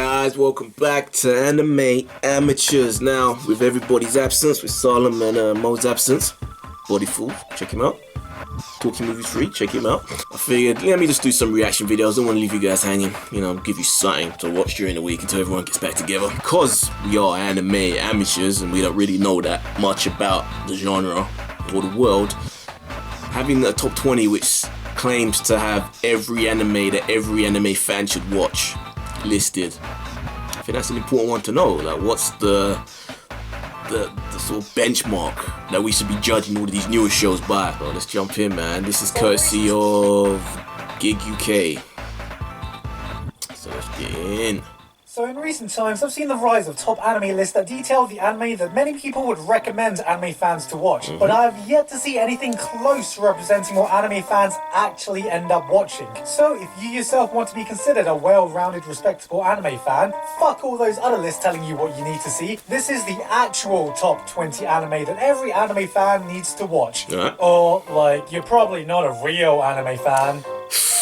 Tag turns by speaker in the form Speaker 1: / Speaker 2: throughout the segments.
Speaker 1: guys, welcome back to Anime Amateurs. Now, with everybody's absence, with Salem and Mo's absence, Body Fool, check him out. Talking Movies Free, check him out. I figured, let me just do some reaction videos. I don't want to leave you guys hanging, give you something to watch during the week until everyone gets back together. Because we are anime amateurs and we don't really know that much about the genre or the world, having a top 20 which claims to have every anime that every anime fan should watch listed, I think that's an important one to know. Like, what's the sort of benchmark that we should be judging all of these newer shows by? Well, let's jump in, man. This is courtesy of Gigguk. So let's get in.
Speaker 2: So in recent times, I've seen the rise of top anime lists that detail the anime that many people would recommend anime fans to watch, but I have yet to see anything close to representing what anime fans actually end up watching. So if you yourself want to be considered a well-rounded, respectable anime fan, fuck all those other lists telling you what you need to see. This is the actual top 20 anime that every anime fan needs to watch. Or, like, you're probably not a real anime fan.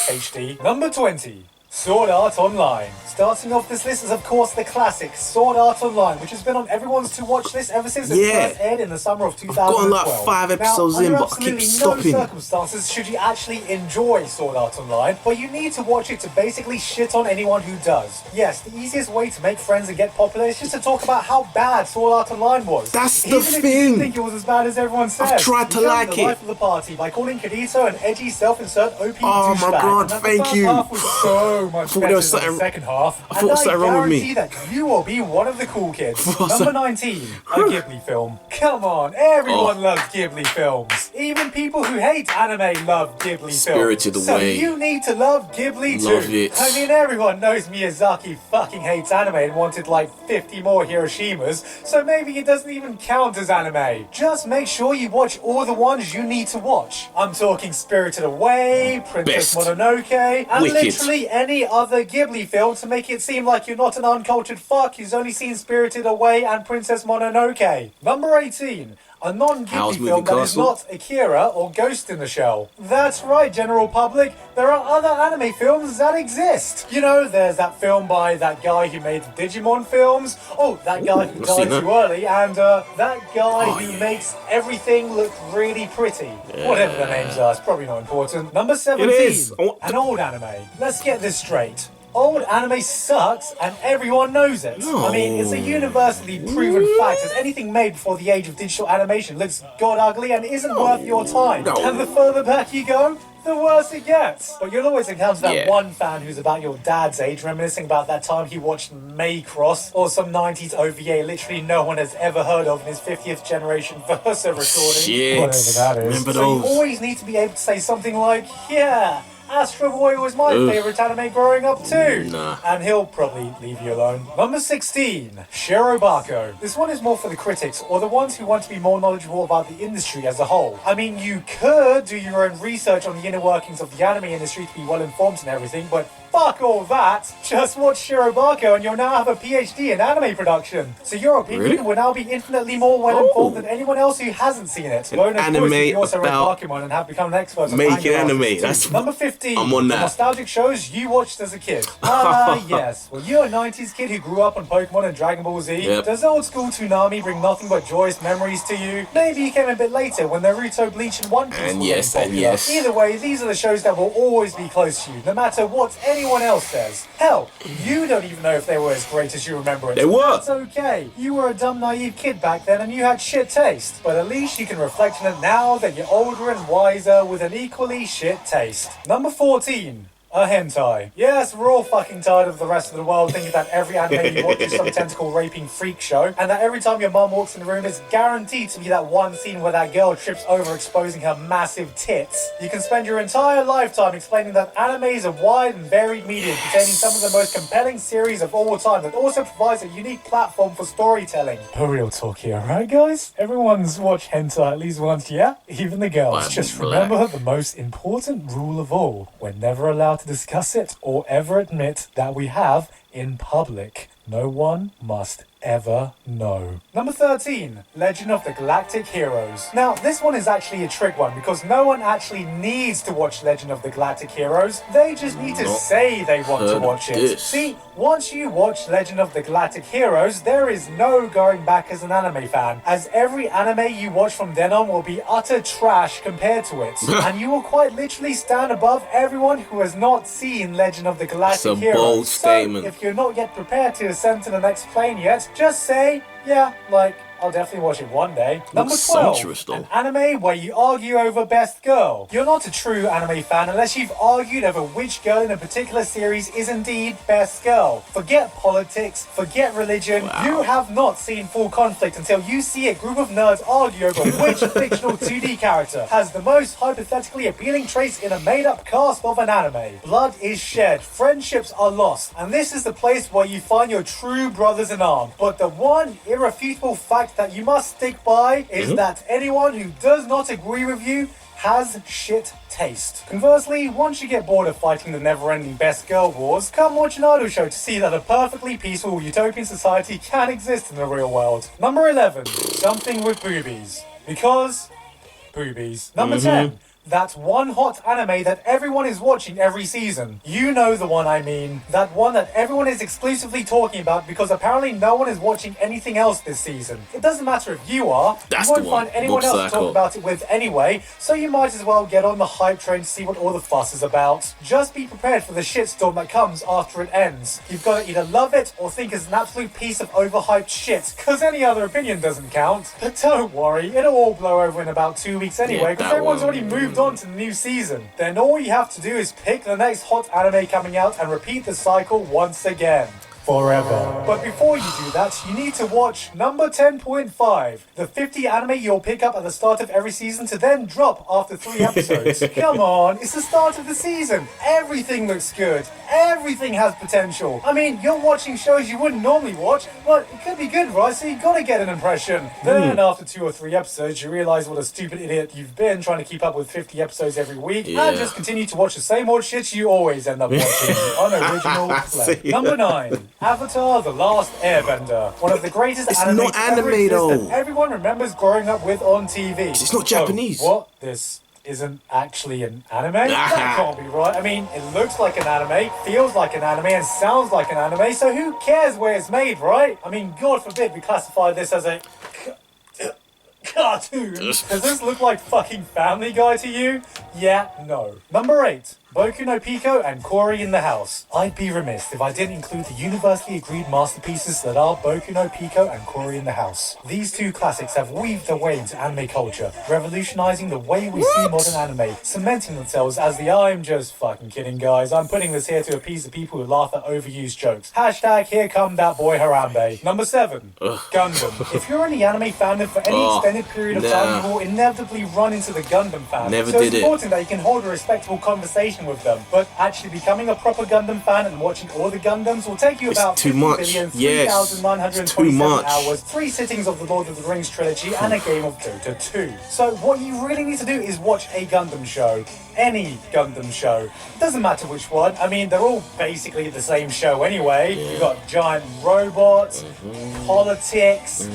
Speaker 2: HD. Number 20. Sword Art Online. Starting off this list is of course the classic Sword Art Online, which has been on everyone's to-watch list ever since it first aired in the summer of 2012.
Speaker 1: I've gotten like 5 episodes in, but I keep stopping.
Speaker 2: No circumstances should you actually enjoy Sword Art Online, but you need to watch it to basically shit on anyone who does. Yes, the easiest way to make friends and get popular is just to talk about how bad Sword Art Online was.
Speaker 1: That's the
Speaker 2: Even
Speaker 1: thing.
Speaker 2: if you didn't think it was as bad as everyone said.
Speaker 1: I've tried to like
Speaker 2: the
Speaker 1: it.
Speaker 2: Life of the party by calling Kirito an edgy self-insert OP
Speaker 1: Oh my god, thank you.
Speaker 2: Half was so much better than the second half.
Speaker 1: I thought something wrong with me.
Speaker 2: That you will be one of the cool kids. Number 19, a Ghibli film. Come on, everyone loves Ghibli films. Even people who hate anime love Ghibli films.
Speaker 1: Spirited Away.
Speaker 2: So you need to love Ghibli too.
Speaker 1: Love it.
Speaker 2: I mean, everyone knows Miyazaki fucking hates anime and wanted like 50 more Hiroshimas, so maybe it doesn't even count as anime. Just make sure you watch all the ones you need to watch. I'm talking Spirited Away, Princess Mononoke, and literally any other Ghibli film to make it seem like you're not an uncultured fuck who's only seen Spirited Away and Princess Mononoke. Number 18. A non-Ghibli film that is not Akira or Ghost in the Shell. That's right, general public. There are other anime films that exist. You know, there's that film by that guy who made the Digimon films. Oh, that guy who died too early. And that guy who makes everything look really pretty. Whatever the names are, it's probably not important. Number 17. An old anime. Let's get this straight. Old anime sucks, and everyone knows it. I mean, it's a universally proven fact that anything made before the age of digital animation looks god ugly and isn't worth your time. And the further back you go, the worse it gets. But you'll always encounter that one fan who's about your dad's age, reminiscing about that time he watched Maycross, or some 90s OVA literally no one has ever heard of in his 50th generation Versa recording.
Speaker 1: Shit.
Speaker 2: Whatever that is.
Speaker 1: Remember
Speaker 2: so
Speaker 1: those.
Speaker 2: You always need to be able to say something like, yeah, Astro Boy was my favourite anime growing up too. And he'll probably leave you alone. Number 16. Shirobako. This one is more for the critics, or the ones who want to be more knowledgeable about the industry as a whole. I mean, you could do your own research on the inner workings of the anime industry to be well informed and everything, but fuck all that. Just watch Shirobako and you'll now have a PhD in anime production. So your opinion will now be infinitely more well informed than anyone else who hasn't seen it.
Speaker 1: Anime
Speaker 2: you also read
Speaker 1: about
Speaker 2: Pokemon and have become an expert on
Speaker 1: making anime. That's
Speaker 2: Number 15.
Speaker 1: I'm on that.
Speaker 2: The nostalgic shows you watched as a kid. Yes. Well, you're a 90s kid who grew up on Pokemon and Dragon Ball Z. Does old school Toonami bring nothing but joyous memories to you? Maybe you came a bit later when Naruto, Bleach and One Piece were getting popular. Either way, these are the shows that will always be close to you, no matter what anyone else says. Hell, you don't even know if they were as great as you remember it.
Speaker 1: They were.
Speaker 2: It's okay. You were a dumb, naive kid back then and you had shit taste. But at least you can reflect on it now that you're older and wiser with an equally shit taste. Number 14. A hentai. Yes, we're all fucking tired of the rest of the world thinking that every anime you watch is some tentacle raping freak show, and that every time your mum walks in the room it's guaranteed to be that one scene where that girl trips over exposing her massive tits. You can spend your entire lifetime explaining that anime is a wide and varied medium containing some of the most compelling series of all time that also provides a unique platform for storytelling. But real talk here, right guys? Everyone's watched hentai at least once, yeah? Even the girls. Just remember the most important rule of all. We're never allowed to discuss it or ever admit that we have in public. No one must ever know. Number 13, Legend of the Galactic Heroes. Now, this one is actually a trick one because no one actually needs to watch Legend of the Galactic Heroes. They just need to say they want to watch it. See, once you watch Legend of the Galactic Heroes, there is no going back as an anime fan, as every anime you watch from then on will be utter trash compared to it. And you will quite literally stand above everyone who has not seen Legend of the Galactic Heroes.
Speaker 1: Bold statement.
Speaker 2: So, if you're not yet prepared to ascend to the next plane yet, just say, yeah, like, I'll definitely watch it one day. Number 12, an anime where you argue over best girl. You're not a true anime fan unless you've argued over which girl in a particular series is indeed best girl. Forget politics, forget religion. You have not seen Full Conflict until you see a group of nerds argue over which fictional 2D character has the most hypothetically appealing traits in a made-up cast of an anime. Blood is shed, friendships are lost, and this is the place where you find your true brothers in arms. But the one irrefutable fact that you must stick by is that anyone who does not agree with you has shit taste. Conversely, once you get bored of fighting the never-ending best girl wars, come watch an idol show to see that a perfectly peaceful utopian society can exist in the real world. Number 11, something with boobies. Because boobies. Number 10, that one hot anime that everyone is watching every season. You know the one I mean. That one that everyone is exclusively talking about because apparently no one is watching anything else this season. It doesn't matter if you are. You won't find anyone else to talk about it with anyway, so you might as well get on the hype train to see what all the fuss is about. Just be prepared for the shitstorm that comes after it ends. You've got to either love it or think it's an absolute piece of overhyped shit, because any other opinion doesn't count. But don't worry, it'll all blow over in about 2 weeks anyway, because everyone's already moved on to the new season. Then all you have to do is pick the next hot anime coming out and repeat the cycle once again. Forever. But before you do that, you need to watch number 10.5, the 50 anime you'll pick up at the start of every season to then drop after 3 episodes. Come on, it's the start of the season. Everything looks good. Everything has potential. I mean, you're watching shows you wouldn't normally watch, but it could be good, right? So you gotta get an impression. Then after 2 or 3 episodes, you realize what a stupid idiot you've been trying to keep up with 50 episodes every week, and just continue to watch the same old shit you always end up watching. The unoriginal play. Number 9. Avatar: The Last Airbender, one of the greatest anime ever existed. Everyone remembers growing up with on TV.
Speaker 1: It's not Japanese.
Speaker 2: Oh, what? This isn't actually an anime? That can't be right. I mean, it looks like an anime, feels like an anime, and sounds like an anime, so who cares where it's made, right? I mean, God forbid we classify this as a cartoon. Does this look like fucking Family Guy to you? Yeah, no. Number 8. Boku no Pico and Cory in the House. I'd be remiss if I didn't include the universally agreed masterpieces that are Boku no Pico and Cory in the House. These two classics have weaved their way into anime culture, revolutionizing the way we see modern anime, cementing themselves as the I'm just fucking kidding guys, I'm putting this here to appease the people who laugh at overused jokes. Hashtag here come that boy Harambe. Number 7. Gundam. If you're in the anime fandom for any extended period of time, you will inevitably run into the Gundam fan. So it's important that you can hold a respectable conversation with them, but actually becoming a proper Gundam fan and watching all the Gundams will take you about 50,3,927 hours, 3 sittings of the Lord of the Rings trilogy, and a game of Dota 2. So what you really need to do is watch a Gundam show. Any Gundam show. It doesn't matter which one. I mean, they're all basically the same show anyway. You've got giant robots, politics,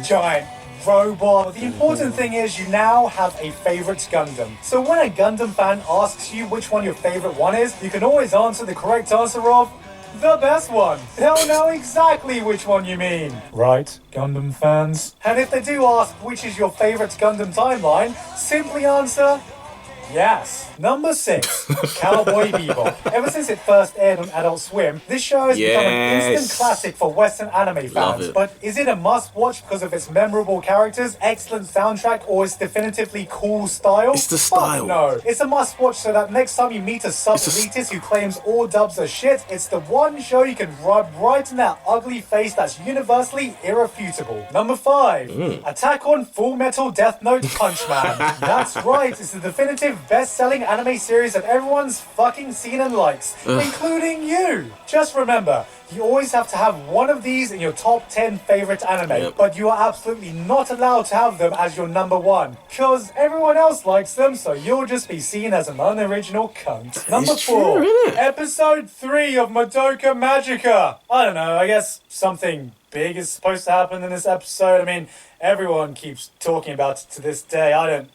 Speaker 2: giant robot. The important thing is you now have a favorite Gundam. So when a Gundam fan asks you which one your favorite one is, you can always answer the correct answer of the best one. They'll know exactly which one you mean. Right, Gundam fans? And if they do ask which is your favorite Gundam timeline, simply answer yes. Number 6, Cowboy Bebop. Ever since it first aired on Adult Swim, this show has become an instant classic for Western anime fans. But is it a must-watch because of its memorable characters, excellent soundtrack, or its definitively cool style?
Speaker 1: It's the style.
Speaker 2: No, it's a must-watch so that next time you meet a sub-elitist who claims all dubs are shit, it's the one show you can rub right in that ugly face that's universally irrefutable. Number 5, Attack on Full Metal Death Note Punch Man. That's right, it's the definitive best-selling anime series that everyone's fucking seen and likes, including you. Just remember, you always have to have one of these in your top 10 favorite anime, but you are absolutely not allowed to have them as your number 1, because everyone else likes them, so you'll just be seen as an unoriginal cunt. Number 4, episode 3 of Madoka Magica. I don't know, I guess something big is supposed to happen in this episode. I mean, everyone keeps talking about it to this day. I don't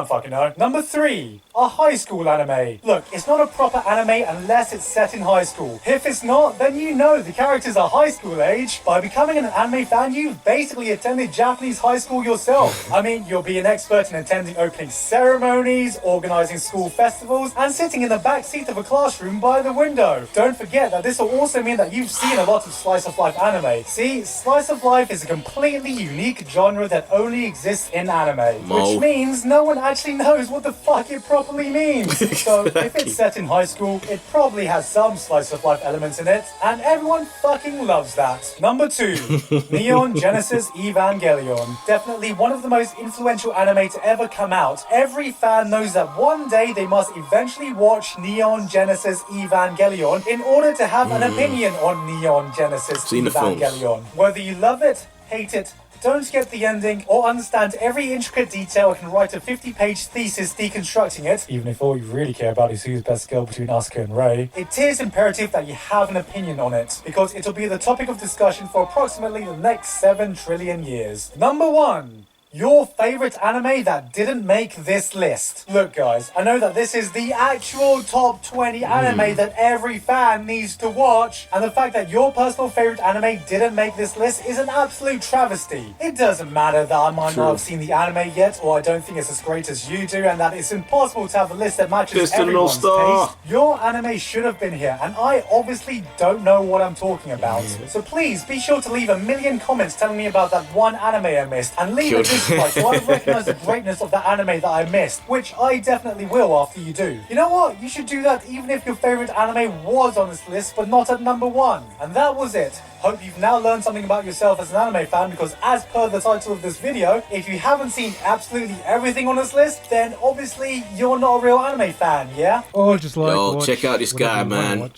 Speaker 2: fucking know. Number 3, a high school anime. Look, it's not a proper anime unless it's set in high school. If it's not, then you know the characters are high school age. By becoming an anime fan, you've basically attended Japanese high school yourself. I mean, you'll be an expert in attending opening ceremonies, organizing school festivals, and sitting in the back seat of a classroom by the window. Don't forget that this will also mean that you've seen a lot of slice of life anime. See, slice of life is a completely unique genre that only exists in anime, which means no one actually knows what the fuck it properly means. So if it's set in high school, it probably has some slice of life elements in it, and everyone fucking loves that. Number 2, Neon Genesis Evangelion. Definitely one of the most influential anime to ever come out. Every fan knows that one day they must eventually watch Neon Genesis Evangelion in order to have an opinion on Neon Genesis Evangelion. Whether you love it, hate it, don't get the ending, or understand every intricate detail and can write a 50-page thesis deconstructing it, even if all you really care about is who's best girl between Asuka and Rei, it is imperative that you have an opinion on it, because it'll be the topic of discussion for approximately the next 7 trillion years. Number 1. Your favorite anime that didn't make this list. Look guys, I know that this is the actual top 20 anime that every fan needs to watch, and the fact that your personal favorite anime didn't make this list is an absolute travesty. It doesn't matter that I might not have seen the anime yet, or I don't think it's as great as you do, and that it's impossible to have a list that matches everyone's taste. Your anime should have been here, and I obviously don't know what I'm talking about. So please be sure to leave a million comments telling me about that one anime I missed, and leave a dislike so I recognise the greatness of the anime that I missed, which I definitely will after you do. You know what? You should do that even if your favourite anime was on this list but not at number 1. And that was it. Hope you've now learned something about yourself as an anime fan, because as per the title of this video, if you haven't seen absolutely everything on this list, then obviously you're not a real anime fan, yeah?
Speaker 3: Or just like
Speaker 1: Yo, check out this guy, man.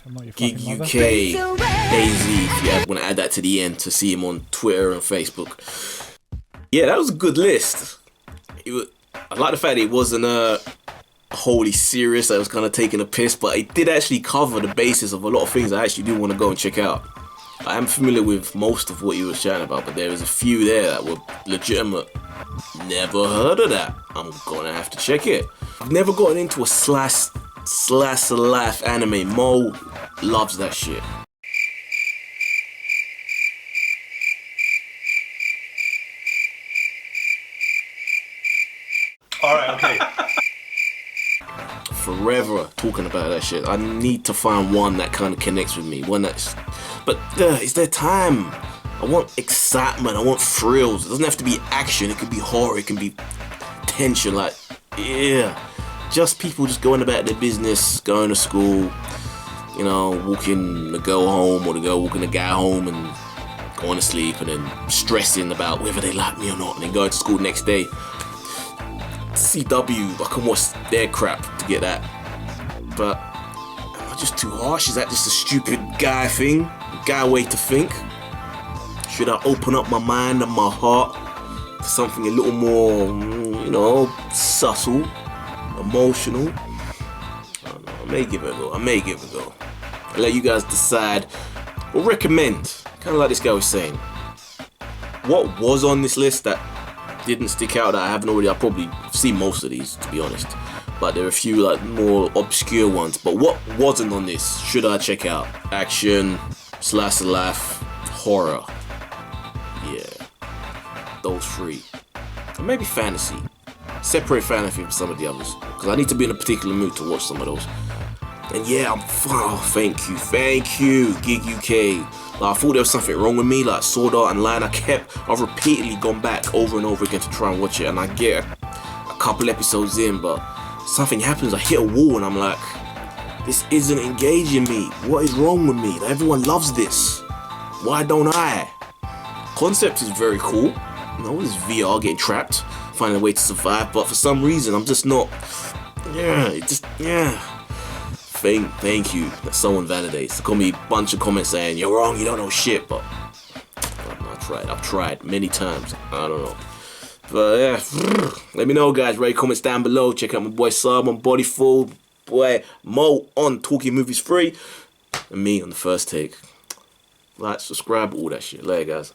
Speaker 1: Gigguk, Daisy, if you want to add that to the end to see him on Twitter and Facebook. Yeah, that was a good list. I like the fact that it wasn't wholly serious, that it was kind of taking a piss, but it did actually cover the basis of a lot of things I actually do want to go and check out. I am familiar with most of what he was chatting about, but there was a few there that were legitimate. Never heard of that. I'm gonna have to check it. I've never gotten into a slice of life anime. Mo loves that shit.
Speaker 4: Alright, okay.
Speaker 1: Forever talking about that shit. I need to find one that kind of connects with me. One that's... But it's their time. I want excitement. I want thrills. It doesn't have to be action. It could be horror. It can be tension. Like, yeah. Just people just going about their business, going to school, you know, walking the girl home or the girl walking the guy home and going to sleep and then stressing about whether they like me or not and then going to school the next day. CW, I can watch their crap to get that. But am I just too harsh? Is that just a stupid guy thing? A guy way to think? Should I open up my mind and my heart to something a little more, you know, subtle, emotional? I don't know. I may give it a go. I'll let you guys decide or recommend. Kind of like this guy was saying. What was on this list that didn't stick out that I haven't already? I've probably seen most of these, to be honest, but there are a few like more obscure ones. But what wasn't on this should I check out? Action, slice of life, horror. Yeah, those 3. And maybe fantasy. Separate fantasy from some of the others, because I need to be in a particular mood to watch some of those. And yeah, thank you, Gigguk. Like, I thought there was something wrong with me, like Sword Art Online. I've repeatedly gone back over and over again to try and watch it, and I get a couple episodes in, but something happens, I hit a wall, and I'm like, this isn't engaging me. What is wrong with me? Like, everyone loves this. Why don't I? Concept is very cool. You know, this VR getting trapped, finding a way to survive, but for some reason, I'm just not, Thank you that someone validates. They call me a bunch of comments saying you're wrong, you don't know shit, but I've tried many times. I don't know. But yeah, let me know, guys. Write comments down below. Check out my boy Sam on Bodyful, boy Mo on Talking Movies Free, and me on The First Take. Like, subscribe, all that shit. Later, guys.